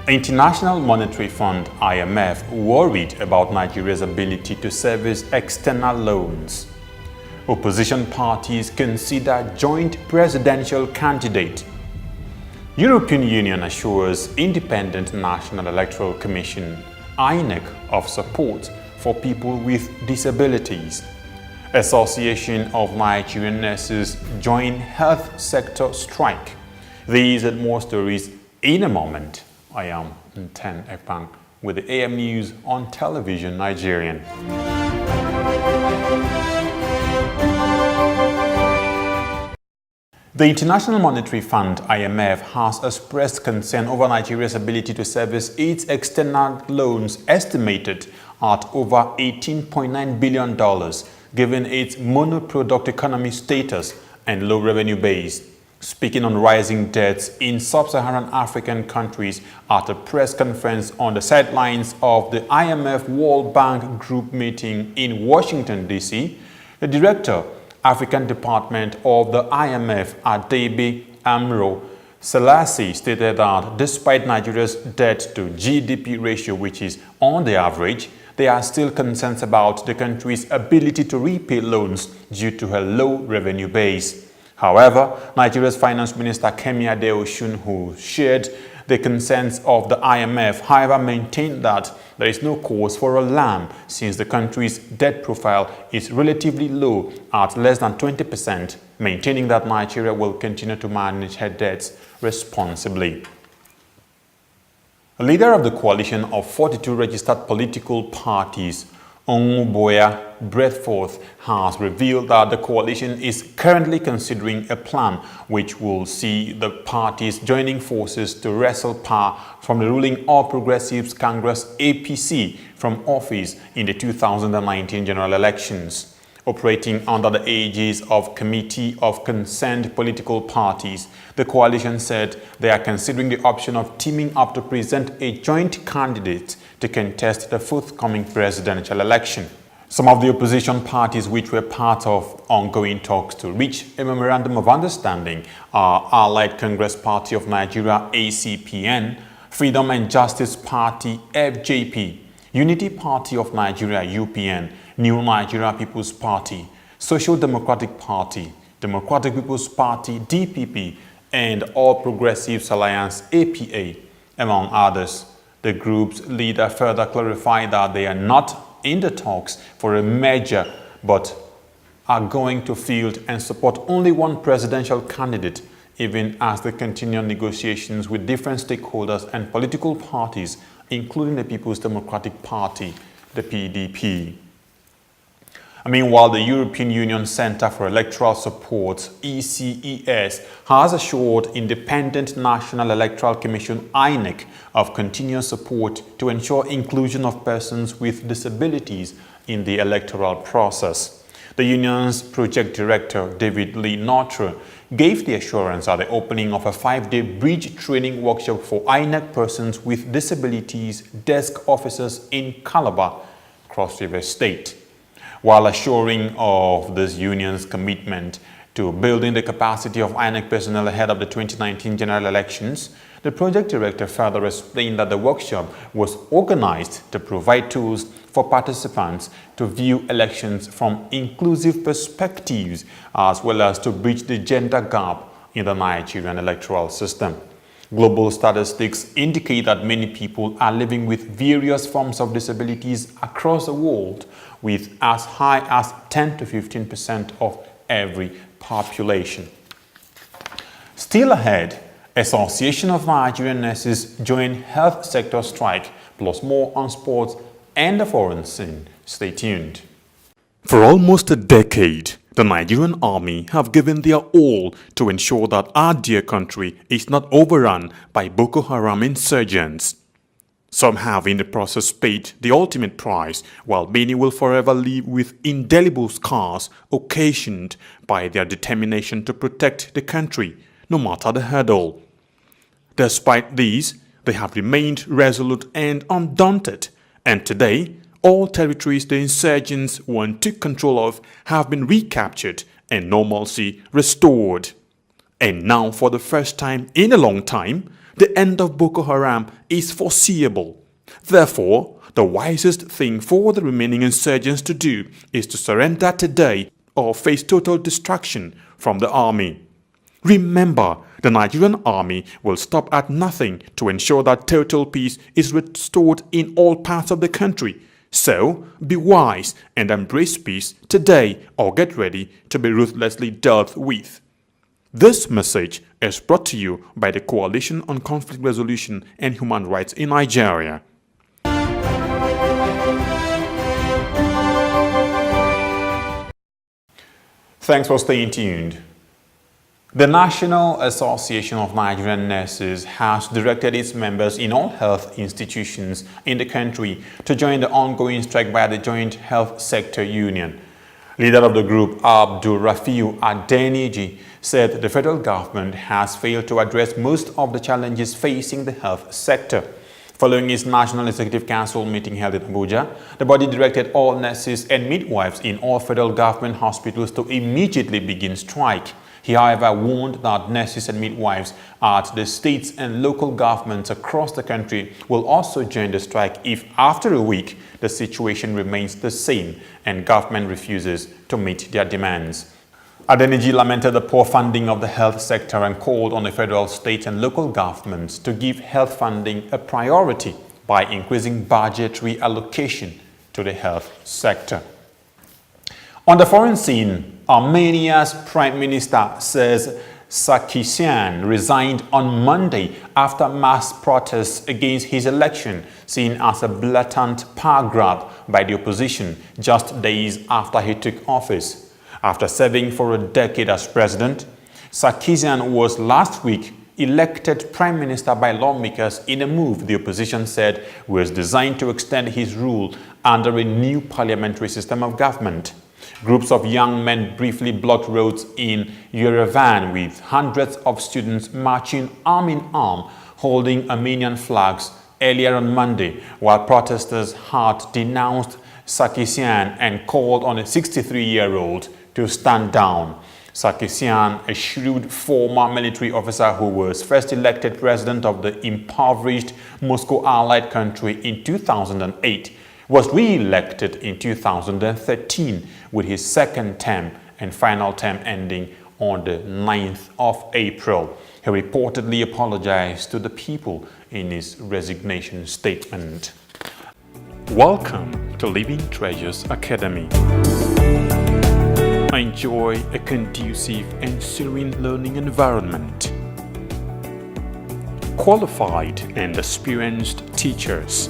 International Monetary Fund (IMF) worried about Nigeria's ability to service external loans. Opposition parties consider joint presidential candidate. European Union assures Independent National Electoral Commission (INEC) of support for people with disabilities. Association of Nigerian Nurses join health sector strike. These and more stories in a moment. I am MONDTARY with the AM News on Television Nigerian. The International Monetary Fund (IMF) has expressed concern over Nigeria's ability to service its external loans estimated at over $18.9 billion, given its monoproduct economy status and low revenue base. Speaking on rising debts in sub-Saharan African countries at a press conference on the sidelines of the IMF World Bank Group meeting in Washington, D.C., the Director, African Department of the IMF, Adebe Amro Selassie, stated that despite Nigeria's debt-to-GDP ratio, which is on the average, there are still concerns about the country's ability to repay loans due to a low revenue base. However, Nigeria's Finance Minister Kemi Adeosun, who shared the concerns of the IMF, however, maintained that there is no cause for alarm since the country's debt profile is relatively low at less than 20%, maintaining that Nigeria will continue to manage her debts responsibly. A leader of the coalition of 42 registered political parties, Onwuboya Breadforth, has revealed that the coalition is currently considering a plan which will see the parties joining forces to wrestle power from the ruling All Progressives Congress (APC) from office in the 2019 general elections. Operating under the aegis of Committee of Concerned Political Parties, the coalition said they are considering the option of teaming up to present a joint candidate to contest the forthcoming presidential election. Some of the opposition parties which were part of ongoing talks to reach a memorandum of understanding are Allied Congress Party of Nigeria (ACPN), Freedom and Justice Party (FJP), Unity Party of Nigeria (UPN), New Nigeria People's Party, Social Democratic Party, Democratic People's Party (DPP), and All Progressives Alliance (APA), among others. The group's leader further clarified that they are not in the talks for a merger but are going to field and support only one presidential candidate, even as they continue negotiations with different stakeholders and political parties, including the People's Democratic Party, the PDP. Meanwhile, the European Union Centre for Electoral Support (ECES) has assured Independent National Electoral Commission (INEC) of continuous support to ensure inclusion of persons with disabilities in the electoral process. The union's project director, David Lee Notre, gave the assurance at the opening of a 5-day bridge training workshop for INEC persons with disabilities desk officers in Calabar, Cross River State. While assuring of this union's commitment to building the capacity of INEC personnel ahead of the 2019 general elections, the project director further explained that the workshop was organized to provide tools for participants to view elections from inclusive perspectives, as well as to bridge the gender gap in the Nigerian electoral system. Global statistics indicate that many people are living with various forms of disabilities across the world, with as high as 10 to 15% of every population. Still ahead, Association of Nigerian Nurses join health sector strike, plus more on sports and the foreign scene. Stay tuned. For almost a decade, the Nigerian army have given their all to ensure that our dear country is not overrun by Boko Haram insurgents. Some have in the process paid the ultimate price, while many will forever live with indelible scars occasioned by their determination to protect the country, no matter the hurdle. Despite these, they have remained resolute and undaunted, and today, all territories the insurgents once took control of have been recaptured and normalcy restored. And now, for the first time in a long time, the end of Boko Haram is foreseeable. Therefore, the wisest thing for the remaining insurgents to do is to surrender today or face total destruction from the army. Remember, the Nigerian army will stop at nothing to ensure that total peace is restored in all parts of the country. So, be wise and embrace peace today or get ready to be ruthlessly dealt with. This message is brought to you by the Coalition on Conflict Resolution and Human Rights in Nigeria. Thanks for staying tuned. The National Association of Nigerian Nurses has directed its members in all health institutions in the country to join the ongoing strike by the Joint Health Sector Union. Leader of the group, Abdul Rafiu Adeniji, said the federal government has failed to address most of the challenges facing the health sector. Following its National Executive Council meeting held in Abuja, the body directed all nurses and midwives in all federal government hospitals to immediately begin strike. He, however, warned that nurses and midwives at the states and local governments across the country will also join the strike if, after a week, the situation remains the same and government refuses to meet their demands. Adeniji lamented the poor funding of the health sector and called on the federal, state and local governments to give health funding a priority by increasing budgetary allocation to the health sector. On the foreign scene, Armenia's Prime Minister says Sarkisyan resigned on Monday after mass protests against his election, seen as a blatant power grab by the opposition just days after he took office. After serving for a decade as president, Sarkisyan was last week elected prime minister by lawmakers in a move the opposition said was designed to extend his rule under a new parliamentary system of government. Groups of young men briefly blocked roads in Yerevan with hundreds of students marching arm in arm, holding Armenian flags earlier on Monday, while protesters had denounced Sarkisyan and called on a 63-year-old to stand down. Sarkisyan, a shrewd former military officer who was first elected president of the impoverished Moscow-allied country in 2008, was re-elected in 2013 with his second term and final term ending on the 9th of April. He reportedly apologized to the people in his resignation statement. Welcome to Living Treasures Academy. Enjoy a conducive and serene learning environment. Qualified and experienced teachers.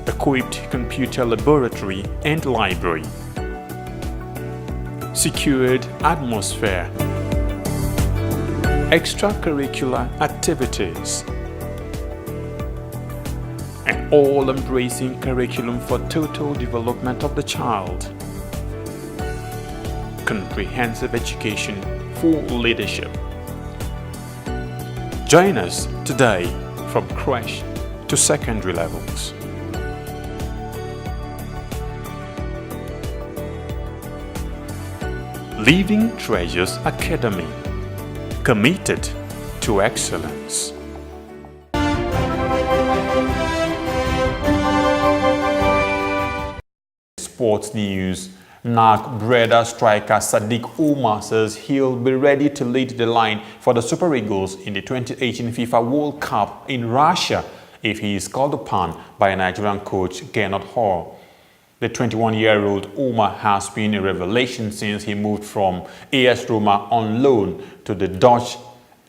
Equipped computer laboratory and library. Secured atmosphere. Extracurricular activities. An all-embracing curriculum for total development of the child. Comprehensive education for leadership. Join us today from crèche to secondary levels. Living Treasures Academy, committed to excellence. Sports news. Nigerian striker Sadiq Umar says he'll be ready to lead the line for the Super Eagles in the 2018 FIFA World Cup in Russia if he is called upon by Nigerian coach Gernot Hall. The 21-year-old Umar has been a revelation since he moved from AS Roma on loan to the Dutch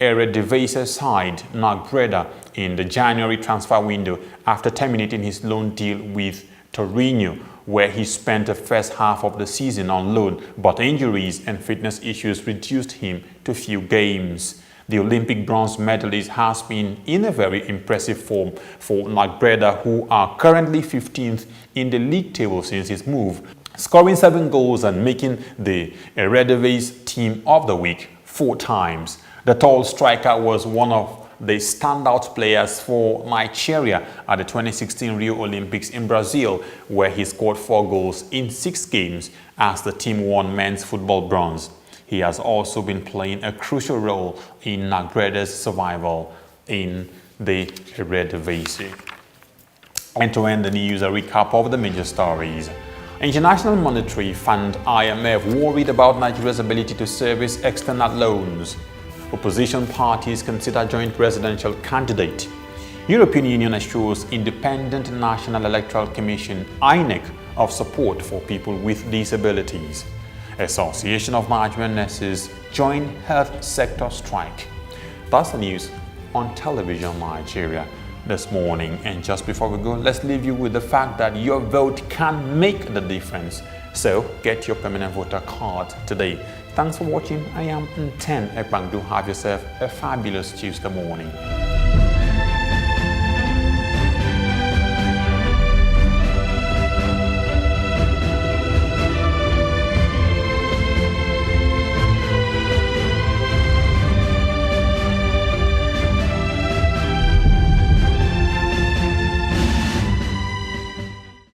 Eredivisie side Nigerian in the January transfer window after terminating his loan deal with Torino, where he spent the first half of the season on loan, but injuries and fitness issues reduced him to few games. The Olympic bronze medalist has been in a very impressive form for Nigerian, who are currently 15th in the league table since his move, scoring 7 goals and making the Eredivisie Team of the Week 4 times. The tall striker was one of the standout players for Nigeria at the 2016 Rio Olympics in Brazil, where he scored 4 goals in 6 games as the team won men's football bronze. He has also been playing a crucial role in Nigeria's survival in the Eredivisie. And to end the news, a recap of the major stories. International Monetary Fund (IMF) worried about Nigeria's ability to service external loans. Opposition parties consider joint presidential candidate. European Union assures Independent National Electoral Commission (INEC) of support for people with disabilities. Association of Nigerian Nurses join health sector strike. That's the news on Television Nigeria this morning. And just before we go, let's leave you with the fact that your vote can make the difference. So get your permanent voter card today. Thanks for watching. I am MONDTARY. Do have yourself a fabulous Tuesday morning.